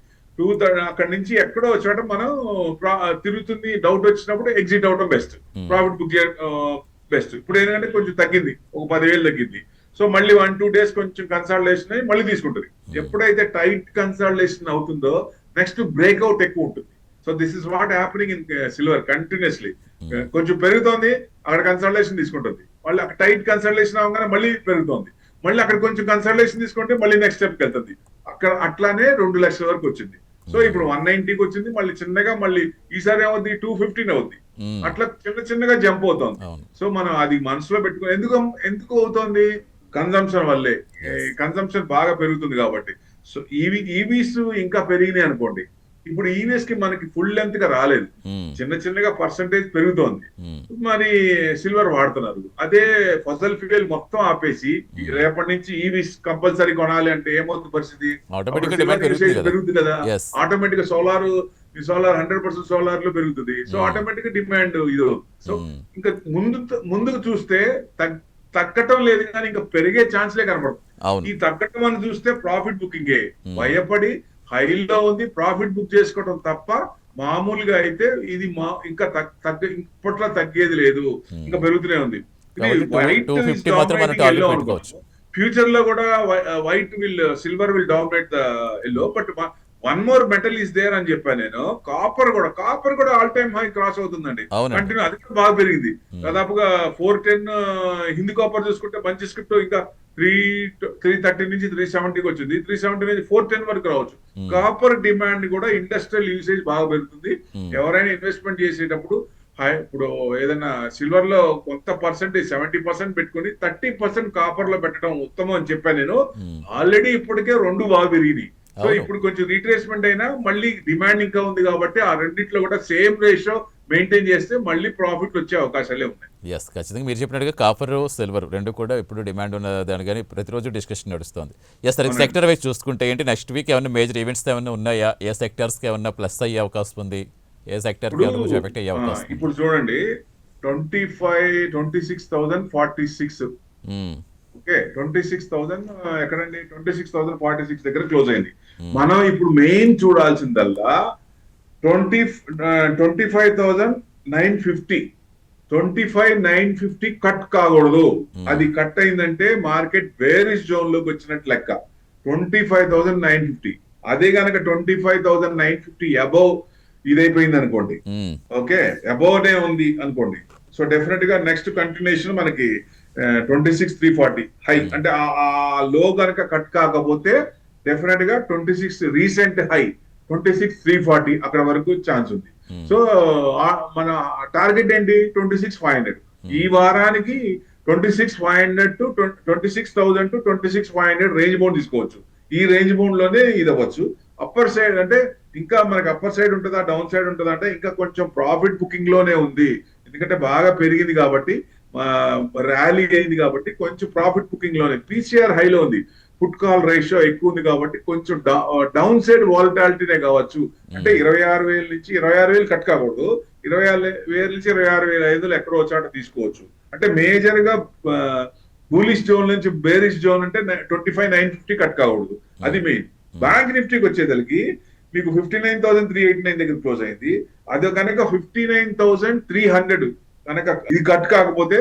అక్కడి నుంచి ఎక్కడో చోట మనం తిరుగుతుంది, డౌట్ వచ్చినప్పుడు ఎగ్జిట్ అవడం బెస్ట్, ప్రాఫిట్ బుక్ బెస్ట్. ఇప్పుడు ఏంటంటే కొంచెం తగ్గింది, ఒక 10,000 తగ్గింది. సో మళ్ళీ 1-2 days కొంచెం కన్సల్టేషన్ అయ్యి మళ్ళీ తీసుకుంటుంది. ఎప్పుడైతే టైట్ కన్సల్టేషన్ అవుతుందో నెక్స్ట్ బ్రేక్అవుట్ ఎక్కువ ఉంటుంది. So this is what happening in silver continuously. కొంచెం పెరుగుతోంది, అక్కడ కన్సల్టేషన్ తీసుకుంటుంది, మళ్ళీ అక్కడ టైట్ కన్సల్టేషన్ అవగానే మళ్ళీ పెరుగుతోంది, మళ్ళీ అక్కడ కొంచెం కన్సల్టేషన్ తీసుకుంటే మళ్ళీ నెక్స్ట్ స్టెప్కి వెళ్తుంది. అక్కడ అట్లానే 2 లక్షల వరకు వచ్చింది. సో ఇప్పుడు 190కి వచ్చింది, మళ్ళీ చిన్నగా మళ్ళీ ఈసారి ఏమవుద్ది 215 అవుద్ది, అట్లా చిన్నగా జంప్ అవుతుంది. సో మనం అది మనసులో పెట్టుకుని ఎందుకు అవుతుంది, కన్సంప్షన్ వల్లే. కన్సంప్షన్ బాగా పెరుగుతుంది కాబట్టి. సో ఈవీస్ ఇంకా పెరిగినాయి అనుకోండి, ఇప్పుడు ఈవీఎస్ కి మనకి ఫుల్ లెంత్ గా రాలేదు, చిన్నగా పర్సంటేజ్ పెరుగుతోంది, మరి సిల్వర్ వాడుతున్నారు. అదే ఫసల్ ఫ్యూయల్ మొత్తం ఆపేసి రేపటి నుంచి ఈవీస్ కంపల్సరీ కొనాలి అంటే ఏమవుతుంది పరిస్థితి, పెరుగుతుంది కదా. ఆటోమేటిక్ గా సోలార్ 100% సోలార్ లో పెరుగుతుంది. సో ఆటోమేటిక్ గా డిమాండ్ ఇది. సో ఇంకా ముందుకు చూస్తే తగ్గటం లేదు, కానీ ఇంకా పెరిగే ఛాన్స్లే కనపడుతుంది. ఈ తగ్గటం అని చూస్తే ప్రాఫిట్ బుకింగే, భయపడి హైలో ఉంది ప్రాఫిట్ బుక్ చేసుకోవడం తప్ప మామూలుగా అయితే ఇది ఇంకా ఇప్పట్లో తగ్గేది లేదు, ఇంకా పెరుగుతూనే ఉంది. ఫ్యూచర్ లో కూడా silver will dominate the yellow. But one more metal is there అని చెప్పాను నేను, కాపర్ కూడా ఆల్ టైమ్ హై క్రాస్ అవుతుందండి కంటిన్యూ, అది కూడా బాగా పెరిగింది. దాదాపుగా 410 హిందీ కాపర్ చూసుకుంటే మంచి స్క్రిప్ట్ ఇంకా 330 నుంచి 370కి వచ్చింది, 370 నుంచి 410 వరకు రావచ్చు. కాపర్ డిమాండ్ కూడా ఇండస్ట్రియల్ యూసేజ్ బాగా పెరుగుతుంది. ఎవరైనా ఇన్వెస్ట్మెంట్ చేసేటప్పుడు ఇప్పుడు ఏదైనా సిల్వర్ లో కొంత పర్సెంటేజ్ 70% పెట్టుకుని 30% కాపర్ లో పెట్టడం ఉత్తమం అని చెప్పాను నేను. ఆల్రెడీ ఇప్పటికే 2 బాగా పెరిగినాయి. సో ఇప్పుడు కొంచెం రీట్రేస్మెంట్ అయినా మళ్ళీ డిమాండ్ ఇంకా ఉంది కాబట్టి ఆ రెండిట్లో కూడా సేమ్ రేషియో మెయింటైన్ చేస్తే మళ్ళీ ప్రాఫిట్ వచ్చే అవకాశాలే ఉన్నాయి. ఎస్, ఖచ్చితంగా మీరు చెప్పినట్టుగా కాపర్ సిల్వర్ రెండు కూడా ఇప్పుడు డిమాండ్ ఉన్న దాని కానీ ప్రతిరోజు డిస్కషన్ నడుస్తుంది. ఎస్ సార్, సెక్టర్ వైజ్ చూసుకుంటే ఏంటి నెక్స్ట్ వీక్ ఏమైనా మేజర్ ఈవెంట్స్ ఏమైనా ఉన్నాయా? ఏ సెక్టర్స్కి ఏమైనా ప్లస్ అయ్యే అవకాశం ఉంది, ఏ సెక్టర్కి ఏమైనా కొంచెం ఎఫెక్ట్ అయ్యే అవకాశం ఉంది? ఇప్పుడు చూడండి 26,046 ఓకే 26,000 ఎక్కడండి 26,046 దగ్గర క్లోజ్ అయింది. మనం ఇప్పుడు మెయిన్ చూడాల్సిందల్లా 25,950 25,950 కట్ కాకూడదు. అది కట్ అయిందంటే మార్కెట్ బేరిష్ జోన్ లోకి వచ్చినట్టు లెక్క. 25,950 అదే కనుక 25,950 అబౌవ్ ఇదైపోయింది అనుకోండి, ఓకే అబౌవ్ నే ఉంది అనుకోండి, సో డెఫినెట్ గా నెక్స్ట్ కంటిన్యూషన్ మనకి 26,340 హై అంటే ఆ లో కనుక కట్ కాకపోతే డెఫినెట్ గా 26 రీసెంట్ హై 26,340 అక్కడ వరకు ఛాన్స్ ఉంది. సో మన టార్గెట్ ఏంటి 26,500. ఈ వారానికి 26,500 టు 26,000 టు 26,500 రేంజ్ బౌండ్ తీసుకోవచ్చు. ఈ రేంజ్ బౌండ్ లోనే ఇది అవ్వచ్చు. అప్పర్ సైడ్ అంటే ఇంకా మనకి అప్పర్ సైడ్ ఉంటుందా డౌన్ సైడ్ ఉంటుందా అంటే ఇంకా కొంచెం ప్రాఫిట్ బుకింగ్ లోనే ఉంది. ఎందుకంటే బాగా పెరిగింది కాబట్టి, ర్యాలీ అయింది కాబట్టి కొంచెం ప్రాఫిట్ బుకింగ్ లోనే. పీసీఆర్ హైలో ఉంది, పుట్ కాల్ రేషియో ఎక్కువ ఉంది కాబట్టి కొంచెం డౌన్ సైడ్ వాలటాలిటీనే కావచ్చు. అంటే 26,000 నుంచి 26,000 కట్ కాకూడదు, 26,000 నుంచి 26,500 ఎక్కడో చాట తీసుకోవచ్చు. అంటే మేజర్ గా బులిష్ జోన్ నుంచి బేరిష్ జోన్ అంటే 25,950 కట్ కాకూడదు, అది మెయిన్. బ్యాంక్ నిఫ్టీకి వచ్చేసరికి మీకు 59,389 దగ్గర క్లోజ్ అయింది. అది కనుక 59,300 కనుక ఇది కట్ కాకపోతే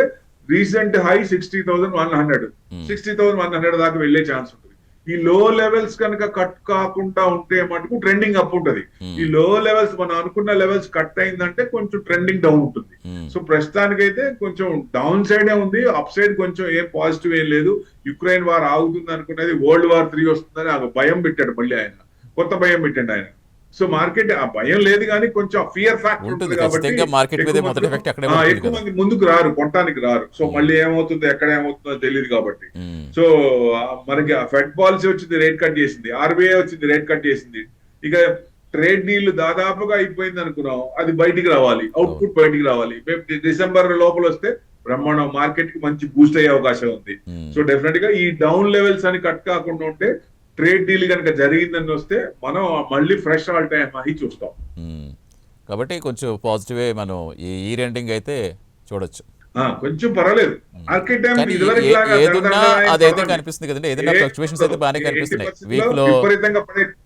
రీసెంట్ హై 60,100 60,100 దాకా వెళ్లే ఛాన్స్ ఉంటుంది. ఈ లో లెవెల్స్ కనుక కట్ కాకుండా ఉంటే మటుకు ట్రెండింగ్ అప్ ఉంటుంది. ఈ లో లెవెల్స్ మనం అనుకున్న లెవెల్స్ కట్ అయిందంటే కొంచెం ట్రెండింగ్ డౌన్ ఉంటుంది. సో ప్రస్తుతానికైతే కొంచెం డౌన్ సైడే ఉంది, అప్ సైడ్ కొంచెం ఏం పాజిటివ్ ఏం లేదు. యుక్రెయిన్ వార్ ఆగుతుంది అనుకునేది వరల్డ్ వార్ 3 వస్తుందని ఆ భయం పెట్టాడు, మళ్ళీ ఆయన కొత్త భయం పెట్టండి ఆయన. సో మార్కెట్ ఆ భయం లేదు కానీ కొంచెం ఫియర్ ఫ్యాక్టర్ ఉంటుంది కాబట్టి ఎక్కువ మంది ముందుకు రారు, కొనడానికి రారు. సో మళ్ళీ ఏమవుతుందో ఎక్కడ ఏమవుతుందో తెలియదు కాబట్టి. సో మనకి ఫెడ్ పాలసీ వచ్చింది, రేట్ కట్ చేసింది, ఆర్బీఐ వచ్చింది, రేట్ కట్ చేసింది. ఇక ట్రేడ్ డీల్ దాదాపుగా అయిపోయింది అనుకున్నాం, అది బయటికి రావాలి, అవుట్పుట్ బయటికి రావాలి. డిసెంబర్ లోపల వస్తే బ్రహ్మాండం మార్కెట్ కి మంచి బూస్ట్ అయ్యే అవకాశం ఉంది. సో డెఫినెట్ గా ఈ డౌన్ లెవెల్స్ అని కట్ కాకుండా ఉంటే ట్రేడ్ డీల్ కనుక జరిగిందని వస్తే మనం మళ్ళీ ఫ్రెష్ ఆల్ టైమ్ హై చూస్తాం. కాబట్టి కొంచెం పాజిటివ్ మనం ఈ రెండింగ్ అయితే చూడొచ్చు, కొంచెం పర్వాలేదు. అదైతే కనిపిస్తుంది కదండి, ఏదైనా ఫ్లక్చువేషన్స్ అయితే బాగానే కనిపిస్తున్నాయి. వీక్ లో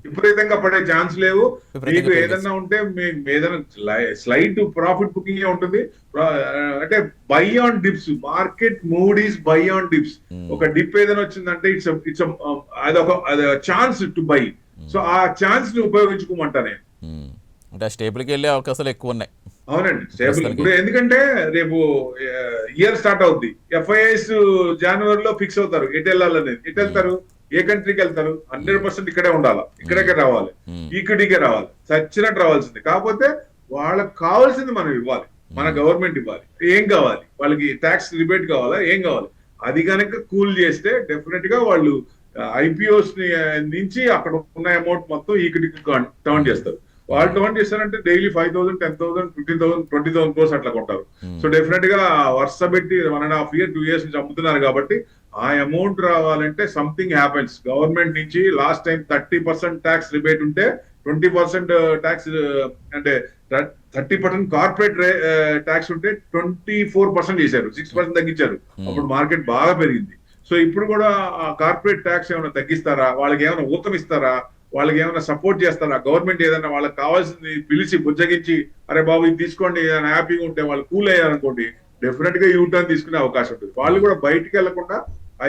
విపరీతంగా పడే ఛాన్స్ లేవు. మీకు ఏదన్నా ఉంటే ఏదైనా స్లైట్ ప్రాఫిట్ బుకింగ్ ఉంటుంది. అంటే by on dips, market mood is by on dips. ఒక డిప్ ఏదైనా వచ్చిందంటే ఇట్స్ అదొక ఛాన్స్ టు బై. సో ఆ ఛాన్స్ ని ఉపయోగించుకోమంటా నేను. అంటే స్టేబుల్ కి వెళ్ళే అవకాశాలు ఎక్కువ ఉన్నాయి. అవునండి, స్టేబుల్. ఇప్పుడు ఎందుకంటే రేపు ఇయర్ స్టార్ట్ అవుద్ది, ఎఫ్ఐఎస్ జనవరిలో ఫిక్స్ అవుతారు ఎటు వెళ్ళాలనేది. ఎటు వెళ్తారు, ఏ కంట్రీకి వెళ్తారు? 100% ఇక్కడే ఉండాలి, ఇక్కడికే రావాలి, ఈక్విటీకే రావాలి, చచ్చినట్టు రావాల్సింది. కాకపోతే వాళ్ళకి కావాల్సింది మనం ఇవ్వాలి, మన గవర్నమెంట్ ఇవ్వాలి. ఏం కావాలి వాళ్ళకి? ట్యాక్స్ రిబేట్ కావాలా, ఏం కావాలి? అది కనుక కూల్ చేస్తే డెఫినెట్ గా వాళ్ళు ఐపీఓస్ నుంచి అక్కడ ఉన్న అమౌంట్ మొత్తం ఈక్విటీకి టర్న్ చేస్తారు. వాళ్ళు టర్న్ చేస్తారంటే డైలీ 5,000, 10,000, 15,000, 20,000 క్రోర్స్ అట్లా కొంటారు. సో డెఫినెట్ గా వరుస పెట్టి 1.5 year 2 years నుంచి అమ్ముతున్నారు కాబట్టి ఆ అమౌంట్ రావాలంటే సంథింగ్ హ్యాపెన్స్. గవర్నమెంట్ నుంచి లాస్ట్ టైం 30% ట్యాక్స్ రిబేట్ ఉంటే 20% ట్యాక్స్ అంటే 30% కార్పొరేట్ ట్యాక్స్ ఉంటే 24% చేశారు, 6% తగ్గించారు. అప్పుడు మార్కెట్ బాగా పెరిగింది. సో ఇప్పుడు కూడా ఆ కార్పొరేట్ ట్యాక్స్ ఏమైనా తగ్గిస్తారా, వాళ్ళకి ఏమైనా ఊతం ఇస్తారా, వాళ్ళకి ఏమైనా సపోర్ట్ చేస్తారా? గవర్నమెంట్ ఏదైనా వాళ్ళకి కావాల్సింది పిలిచి బుజ్జగించి అరే బాబు ఇది తీసుకోండి ఏదైనా హ్యాపీగా ఉంటే వాళ్ళు కూల్ అయ్యారనుకోండి, డెఫినెట్ గా యూటర్న్ తీసుకునే అవకాశం ఉంటుంది. వాళ్ళు కూడా బయటికి వెళ్లకుండా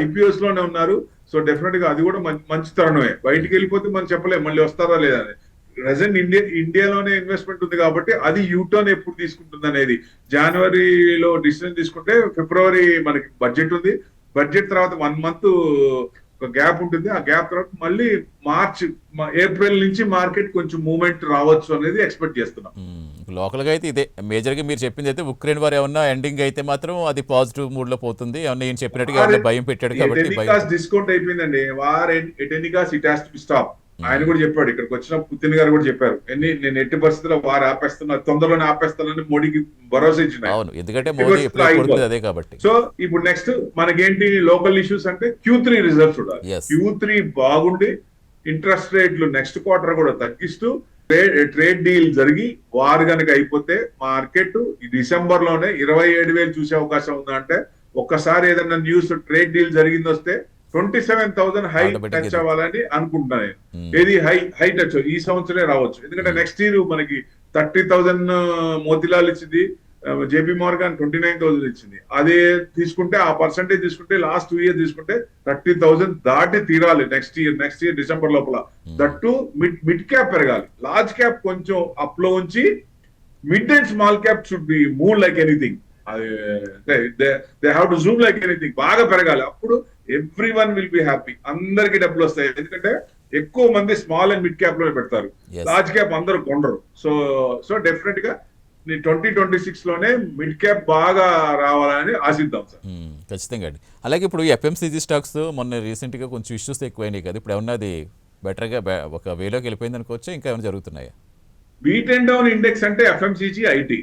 ఐపీఎస్ లోనే ఉన్నారు. సో డెఫినెట్ గా అది కూడా మంచి తరుణమే. బయటికి వెళ్ళిపోతే మనం చెప్పలేము మళ్ళీ వస్తారా లేదా అని. ప్రెసెంట్ ఇండియాలోనే ఇన్వెస్ట్మెంట్ ఉంది కాబట్టి అది యూటర్న్ ఎప్పుడు తీసుకుంటుంది అనేది. జనవరిలో డిసిజన్ తీసుకుంటే ఫిబ్రవరి మనకి బడ్జెట్ ఉంది. బడ్జెట్ తర్వాత 1 month గ్యాప్ ఉంటుంది. ఆ గ్యాప్ తర్వాత మళ్ళీ ఏప్రిల్ నుంచి మార్కెట్ కొంచెం మూవ్మెంట్ రావచ్చు అనేది ఎక్స్పెక్ట్ చేస్తున్నాం. లోకల్ గా అయితే ఇదే మేజర్ గా మీరు చెప్పింది అయితే ఉక్రెయిన్ వార్ ఏమన్నా ఎండింగ్ అయితే మాత్రం అది పాజిటివ్ మూడ్ లో పోతుంది. నేను చెప్పినట్టుగా భయం పెట్టాడు కాబట్టి డిస్కౌంట్ అయిపోయిందండి. War at any cost it has to be stop. ఆయన కూడా చెప్పాడు, ఇక్కడికి వచ్చిన పుతిన్ గారు కూడా చెప్పారు, నేను ఎట్టి పరిస్థితుల్లో వారు ఆపేస్తున్నా, తొందరలోనే ఆపేస్తానని మోడీకి భరోసా ఇచ్చిన. అవును, ఎందుకంటే మోదీ ఎప్పుడు కోరుకునేది అదే కాబట్టి. సో ఇప్పుడు నెక్స్ట్ మనకేంటి లోకల్ ఇష్యూస్ అంటే Q3 రిజల్ట్స్ చూడాలి. Yes. Q3 బాగుండి ఇంట్రెస్ట్ రేట్లు నెక్స్ట్ క్వార్టర్ కూడా తగ్గిస్తూ ట్రేడ్ డీల్ జరిగి వారు కనుక అయిపోతే మార్కెట్ ఈ డిసెంబర్ లోనే 27,000 చూసే అవకాశం ఉందా అంటే, ఒక్కసారి ఏదైనా న్యూస్ ట్రేడ్ డీల్ జరిగింది వస్తే 27,000 హై టచ్ అవ్వాలని అనుకుంటున్నాను నేను. ఏది హై టచ్ ఈ సంవత్సరమే రావచ్చు, ఎందుకంటే నెక్స్ట్ ఇయర్ మనకి 30,000 మోతిలాల్ ఇచ్చింది, జేపీ మార్గాన్ 29,000 ఇచ్చింది. అదే తీసుకుంటే ఆ పర్సంటేజ్ తీసుకుంటే లాస్ట్ 2 ఇయర్ తీసుకుంటే 30,000 దాటి తీరాలి నెక్స్ట్ ఇయర్ డిసెంబర్ లోపల. దట్టు మిడ్ క్యాప్ పెరగాలి, లార్జ్ క్యాప్ కొంచెం అప్ లో ఉంచి mid and small cap should be move like anything. They have to Zoom like anything, బాగా పెరగాలి. అప్పుడు every one will be happy, అందరికి డబ్బులు వస్తాయి. ఎందుకంటే ఎక్కువ మంది స్మాల్ అండ్ మిడ్ క్యాప్ లోనే పెడతారు, లార్జ్ క్యాప్ అందరూ కొనరు. సో డెఫినెట్ గా 2026 లోనే మిడ్ క్యాప్ బాగా రావాలని ఆశిద్దాం సార్. ఖచ్చితంగా అండి. అలాగే ఇప్పుడు FMCG స్టాక్స్ మొన్న రీసెంట్ గా కొంచెం ఇష్యూస్ ఎక్కువైనాయి కదా, ఇప్పుడు ఏమన్నా అది బెటర్ గా ఒక వేలోకి వెళ్ళిపోయింది అనుకోవచ్చు, ఇంకా ఏమైనా జరుగుతున్నాయా? బీట్ అండ్ డౌన్ ఇండెక్స్ అంటే FMCG, ఐటీ,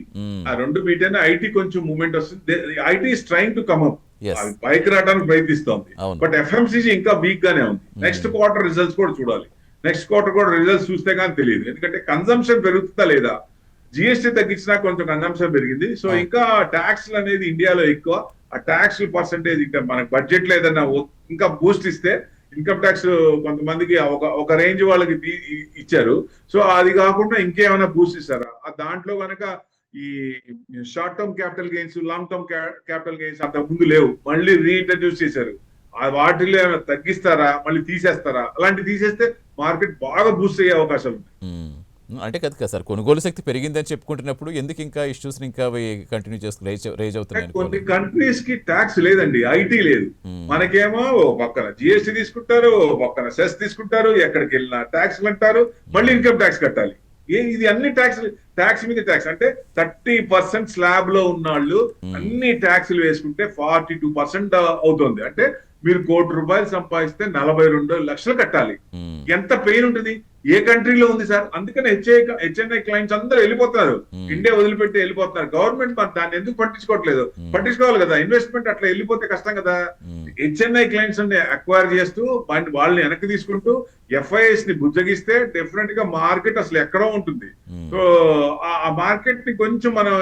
ఆ రెండు బీట్ అండ్ ఐటీ కొంచెం మూవ్మెంట్ వస్తుంది. IT is trying to come up, పైకి రావడానికి ప్రయత్నిస్తోంది. బట్ FMCG ఇంకా వీక్ గానే ఉంది. నెక్స్ట్ క్వార్టర్ రిజల్ట్స్ కూడా చూడాలి. నెక్స్ట్ క్వార్టర్ కూడా రిజల్ట్స్ చూస్తే కానీ తెలియదు, ఎందుకంటే కన్సంప్షన్ పెరుగుతుందా లేదా. GST తగ్గించినా కొంచెం కన్సంప్షన్ పెరిగింది. సో ఇంకా ట్యాక్స్ అనేది ఇండియాలో ఎక్కువ, ఆ ట్యాక్స్ పర్సంటేజ్ ఇంకా మనకి బడ్జెట్ లో ఏదైనా ఇంకా బూస్ట్ ఇస్తే, ఇన్కమ్ ట్యాక్స్ కొంతమందికి ఒక రేంజ్ వాళ్ళకి ఇచ్చారు. సో అది కాకుండా ఇంకేమైనా బూస్ట్ ఇస్తారా, దాంట్లో కనుక ఈ short term capital gains, long term capital gains అంత ముందు లేవు, మళ్ళీ రీఇంట్రడ్యూస్ చేశారు. వాటిలో ఏమైనా తగ్గిస్తారా, మళ్ళీ తీసేస్తారా? అలాంటి తీసేస్తే మార్కెట్ బాగా బూస్ట్ అయ్యే అవకాశాలు ఉన్నాయి. అంటే కదా సార్, కొనుగోలు శక్తి పెరిగిందని చెప్పుకుంటున్నప్పుడు ఎందుకు ఇంకా ఇష్యూస్ ఇంకా కంటిన్యూ చేసుకుని రేజ్ అవుతున్నాయి? కొన్ని కంట్రీస్ కి ట్యాక్స్ లేదండి, ఐటీ లేదు. మనకేమో పక్కన GST తీసుకుంటారు, పక్కన సెస్ తీసుకుంటారు, ఎక్కడికి వెళ్ళినా ట్యాక్స్ అంటారు, మళ్ళీ ఇన్కమ్ ట్యాక్స్ కట్టాలి. ఇది అన్ని ట్యాక్స్ మీద ట్యాక్స్ అంటే 30% స్లాబ్ లో ఉన్నాళ్ళు అన్ని ట్యాక్స్లు వేసుకుంటే 42% అవుతుంది. అంటే మీరు ₹1,00,00,000 సంపాదిస్తే 42 లక్షలు కట్టాలి. ఎంత పెయిన్ ఉంటుంది, ఏ కంట్రీలో ఉంది సార్? అందుకని HNI క్లయింట్స్ అందరూ వెళ్ళిపోతున్నారు, ఇండియా వదిలిపెట్టి వెళ్ళిపోతున్నారు. గవర్నమెంట్ దాన్ని ఎందుకు పట్టించుకోవట్లేదు? పట్టించుకోవాలి కదా, ఇన్వెస్ట్మెంట్ అట్లా వెళ్ళిపోతే కష్టం కదా. HNI క్లయింట్స్ ని అక్వైర్ చేస్తూ వాళ్ళని వెనక్కి తీసుకుంటూ FIIs ని బుజ్జగిస్తే డెఫినెట్ గా మార్కెట్ అసలు ఎక్కడో ఉంటుంది. సో ఆ మార్కెట్ ని కొంచెం మనం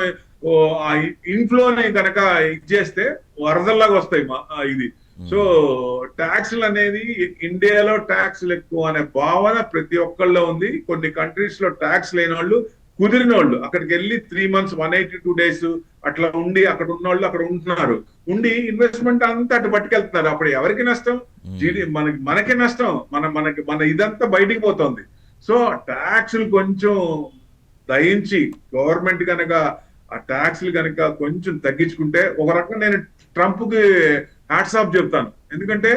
ఇన్ఫ్లోని కనుక ఇది చేస్తే వరదల్లాగా వస్తాయి ఇది. సో ట్యాక్స్లు అనేది ఇండియాలో ట్యాక్స్లు ఎక్కువ అనే భావన ప్రతి ఒక్కళ్ళలో ఉంది. కొన్ని కంట్రీస్ లో ట్యాక్స్ లేని వాళ్ళు, కుదిరిన వాళ్ళు అక్కడికి వెళ్ళి 3 months 182 days అట్లా ఉండి అక్కడ ఉన్న వాళ్ళు అక్కడ ఉంటున్నారు, ఉండి ఇన్వెస్ట్మెంట్ అంతా అటు పట్టుకెళ్తున్నారు. అప్పుడు ఎవరికి నష్టం? మనకే నష్టం, మన ఇదంతా బయటికి పోతుంది. సో ట్యాక్స్లు కొంచెం దయించి గవర్నమెంట్ కనుక ఆ ట్యాక్స్లు కనుక కొంచెం తగ్గించుకుంటే, ఒక రకంగా నేను ట్రంప్ కి హ్యాట్స్ ఆఫ్ చెప్తాను. ఎందుకంటే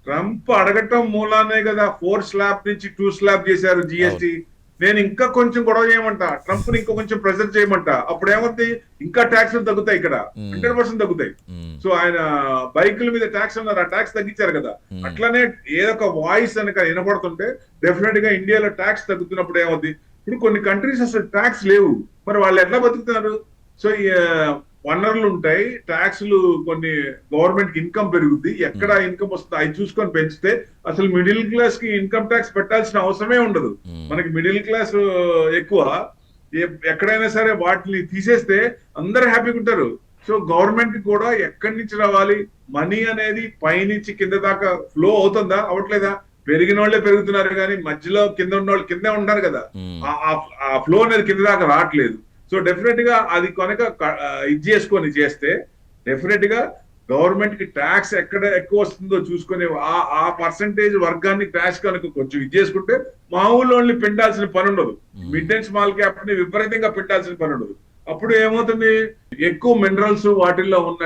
ట్రంప్ అడగటం మూలానే కదా 4 స్లాబ్ నుంచి 2 స్లాబ్ చేశారు GST. నేను ఇంకా కొంచెం గొడవ చేయమంట, ట్రంప్ ని ఇంకా కొంచెం ప్రెజర్ చేయమంట. అప్పుడు ఏమవుతుంది, ఇంకా ట్యాక్స్లు తగ్గుతాయి, ఇక్కడ 100% తగ్గుతాయి. సో ఆయన బైకుల మీద ట్యాక్స్ అన్నారు, ఆ ట్యాక్స్ తగ్గించారు కదా. అట్లనే ఏదో ఒక వాయిస్ కనుక వినపడుతుంటే డెఫినెట్ గా ఇండియాలో ట్యాక్స్ తగ్గుతున్నప్పుడు ఏమవుతుంది, ఇప్పుడు కొన్ని కంట్రీస్ అసలు ట్యాక్స్ లేవు, మరి వాళ్ళు ఎట్లా బతుకుతున్నారు? సో వనరులు ఉంటాయి, ట్యాక్స్లు కొన్ని గవర్నమెంట్ కి ఇన్కమ్ పెరుగుద్ది, ఎక్కడ ఇన్కమ్ వస్తుంది అవి చూసుకొని పెంచితే అసలు మిడిల్ క్లాస్ కి ఇన్కమ్ ట్యాక్స్ పెట్టాల్సిన అవసరమే ఉండదు. మనకి మిడిల్ క్లాస్ ఎక్కువ, ఎక్కడైనా సరే వాటిని తీసేస్తే అందరు హ్యాపీగా ఉంటారు. సో గవర్నమెంట్ కి కూడా ఎక్కడి నుంచి రావాలి మనీ అనేది, పైనుంచి కింద దాకా ఫ్లో అవుతుందా, అవట్లేదా? పెరిగిన వాళ్ళే పెరుగుతున్నారు కానీ మధ్యలో కింద ఉన్న వాళ్ళు కిందే ఉన్నారు కదా, ఆ ఫ్లో అనేది కింద దాకా రావట్లేదు. సో డెఫినెట్ గా అది కనుక ఇది చేసుకొని చేస్తే డెఫినెట్ గా గవర్నమెంట్ కి ట్యాక్స్ ఎక్కడ ఎక్కువ వస్తుందో చూసుకుని ఆ పర్సంటేజ్ వర్గాన్ని ట్యాక్స్ కనుక కొంచెం ఇది చేసుకుంటే మామూలు వాళ్ళని పెట్టాల్సిన పని ఉండదు, మిడ్ అండ్ స్మాల్ క్యాప్ ని విపరీతంగా పెట్టాల్సిన పని ఉండదు. అప్పుడు ఏమవుతుంది, ఎక్కువ మినరల్స్ వాటిల్లో ఉన్న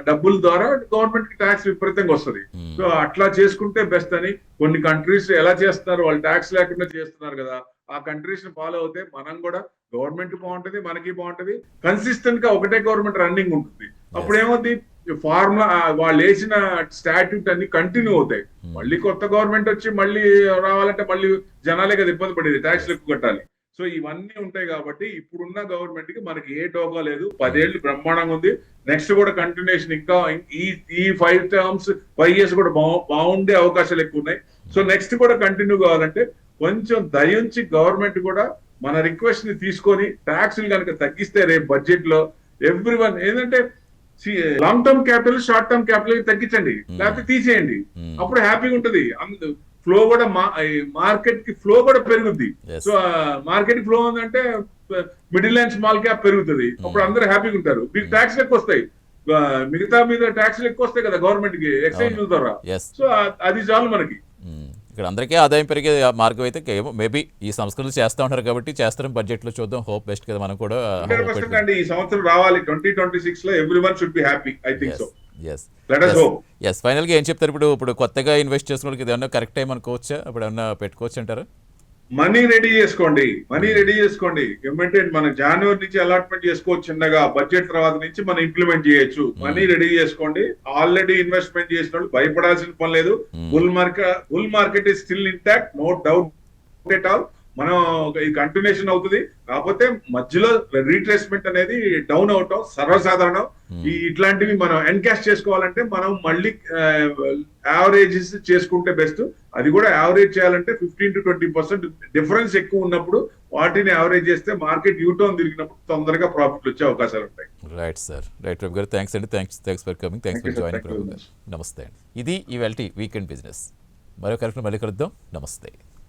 డబ్బుల ద్వారా గవర్నమెంట్ కి ట్యాక్స్ విపరీతంగా వస్తుంది. సో అట్లా చేసుకుంటే బెస్ట్ అని. కొన్ని కంట్రీస్ ఎలా చేస్తున్నారు, వాళ్ళు ట్యాక్స్ లేకుండా చేస్తున్నారు కదా, ఆ కంట్రీస్ ని ఫాలో అవుతే మనం కూడా గవర్నమెంట్ బాగుంటది, మనకి బాగుంటది, కన్సిస్టెంట్ గా ఒకటే గవర్నమెంట్ రన్నింగ్ ఉంటుంది. అప్పుడు ఏమవుతుంది, ఫార్ములా వాళ్ళు వేసిన స్టాట్యూట్ అన్ని కంటిన్యూ అవుతాయి. మళ్ళీ కొత్త గవర్నమెంట్ వచ్చి మళ్ళీ రావాలంటే మళ్ళీ జనాలే కదా ఇబ్బంది పడేది, ట్యాక్స్లు ఎక్కువ కట్టాలి. సో ఇవన్నీ ఉంటాయి కాబట్టి ఇప్పుడున్న గవర్నమెంట్ కి మనకి ఏ డోకా లేదు. 10 ఏళ్ళు బ్రహ్మాండంగా ఉంది. నెక్స్ట్ కూడా కంటిన్యూషన్ ఇంకా ఈ 5 టర్మ్స్ 5 years కూడా బాగుండే అవకాశాలు ఎక్కువ ఉన్నాయి. సో నెక్స్ట్ కూడా కంటిన్యూ కావాలంటే కొంచెం దయించి గవర్నమెంట్ కూడా మన రిక్వెస్ట్ ని తీసుకొని ట్యాక్స్లు కనుక తగ్గిస్తే రేపు బడ్జెట్ లో ఎవ్రీవన్ ఏంటంటే long term capital short term capital తగ్గించండి, లేకపోతే తీసేయండి. అప్పుడు హ్యాపీగా ఉంటది. ఫ్లో కూడా మార్కెట్ కి ఫ్లో కూడా పెరుగుద్ది. సో మార్కెట్ ఫ్లో ఉందంటే మిడిల్ అండ్ స్మాల్ క్యాప్ పెరుగుతుంది. అప్పుడు అందరూ హ్యాపీగా ఉంటారు. మీకు ట్యాక్స్ ఎక్కువ వస్తాయి, మిగతా మీద ట్యాక్స్ ఎక్కువ వస్తాయి కదా గవర్నమెంట్ కి ఎక్సైజ్ ద్వారా. సో అది చాలు మనకి. ఇక్కడ అందరికీ ఆదాయం పెరిగే మార్గం అయితే ఏమో మేబీ ఈ సంస్కరణలు చేస్తూ ఉంటారు కాబట్టి చేస్తారం. బడ్జెట్ లో చూద్దాం, హోప్ బెస్ట్ కదా మనం కూడా. 100% అండి ఈ సంవత్సరం రావాలి 2026 లో. Everyone should be happy, I think so. Let us hope. Yes final గా ఏం చెప్తారు? ఇప్పుడు కొత్తగా ఇన్వెస్ట్ చేసిన వాళ్ళకి ఏమన్నా కరెక్ట్ టైం అనుకోవచ్చా? అప్పుడు ఏమన్నా పెట్టుకోవచ్చు అంటారా? మనీ రెడీ చేసుకోండి, మనీ రెడీ చేసుకోండి. ఏమంటే మనం జనవరి నుంచి అలాట్మెంట్ చేసుకోవచ్చు చిన్నగా, బడ్జెట్ తర్వాత నుంచి మనం ఇంప్లిమెంట్ చేయొచ్చు. మనీ రెడీ చేసుకోండి. ఆల్రెడీ ఇన్వెస్ట్మెంట్ చేసిన వాళ్ళు భయపడాల్సిన పని లేదు. Bull market is still intact, no doubt at all. మనం ఈ కంటిన్యూషన్ అవుతుంది. కాకపోతే మధ్యలో రీట్రేస్మెంట్ అనేది డౌన్ అవటం సర్వసాధారణం. ఇట్లాంటివి మనం ఎన్కాష్ చేసుకోవాలంటే మనం మళ్ళీ యావరేజెస్ చేసుకుంటే బెస్ట్. అది కూడా యావరేజ్ చేయాలంటే 15 to 20% డిఫరెన్స్ ఎక్కువ ఉన్నప్పుడు వాటిని యావరేజ్ చేస్తే మార్కెట్ యూటర్న్ తిరిగినప్పుడు తొందరగా ప్రాఫిట్ వచ్చే అవకాశాలు ఉంటాయి. రైట్ సార్, రైట్ రవి గారు. థ్యాంక్స్ అండి, thanks for coming, thanks for joining. నమస్తే అండి. ఇది ఇవాల్టి వీకెండ్ బిజినెస్. మరో కార్యక్రమం మళ్ళీ కలుద్దాం. నమస్తే.